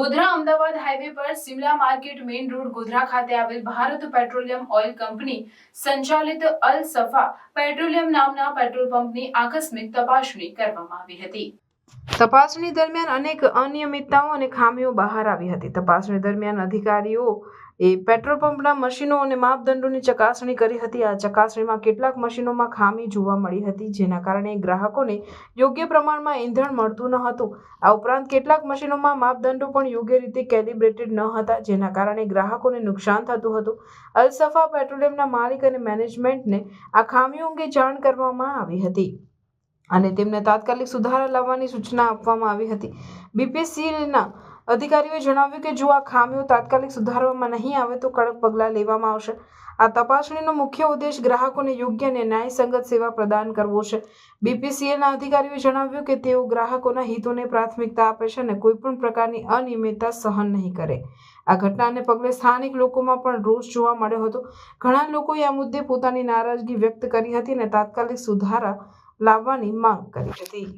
Godhra Ahmedabad highway પર Shimla market main road Godhra ખાતે આવેલ ભારત પેટ્રોલિયમ ઓઇલ કંપની સંચાલિત અલ સફા પેટ્રોલિયમ નામના પેટ્રોલ પંપની આકસ્મિક તપાસણી કરવામાં આવી હતી। તપાસણી દરમિયાન અનેક અનિયમિતતાઓ અને ખામીઓ બહાર આવી હતી। તપાસણી દરમિયાન અધિકારીઓ પેટ્રોલ પંપના મશીનો અને માપદંડોની ચકાસણી કરી હતી। આ ચકાસણીમાં કેટલાક મશીનોમાં ખામી જોવા મળી હતી, જેના કારણે ગ્રાહકોને યોગ્ય પ્રમાણમાં ઈંધણ મળતું ન હતું। આ ઉપરાંત કેટલાક મશીનોમાં માપદંડો પણ યોગ્ય રીતે કેલિબ્રેટેડ ન હતા, જેના કારણે ગ્રાહકોને નુકસાન થતું હતું। અલ સફા પેટ્રોલિયમના માલિક અને મેનેજમેન્ટને આ ખામીઓ અંગે જાણ કરવામાં આવી હતી અને તેમને તાત્કાલિક સુધારા લાવવાની સૂચના આપવામાં આવી હતી। બીપીસીએલના અધિકારીઓએ જણાવ્યું કે જો આ ખામીઓ તાત્કાલિક સુધારવામાં નહીં આવે તો કડક પગલાં લેવામાં આવશે। આ તપાસણીનો મુખ્ય ઉદ્દેશ ગ્રાહકોને યોગ્ય અને ન્યાયસંગત સેવા પ્રદાન કરવો છે। બીપીસીએલના અધિકારીઓએ જણાવ્યું કે તેઓ ગ્રાહકોના હિતોને પ્રાથમિકતા આપે છે અને કોઈપણ પ્રકારની અનિયમિતતા સહન નહીં કરે। આ ઘટનાને પગલે સ્થાનિક લોકોમાં પણ રોષ જોવા મળ્યો હતો। ઘણા લોકોએ આ મુદ્દે પોતાની નારાજગી વ્યક્ત કરી હતી અને તાત્કાલિક સુધારા લાવવાની માંગ કરી હતી।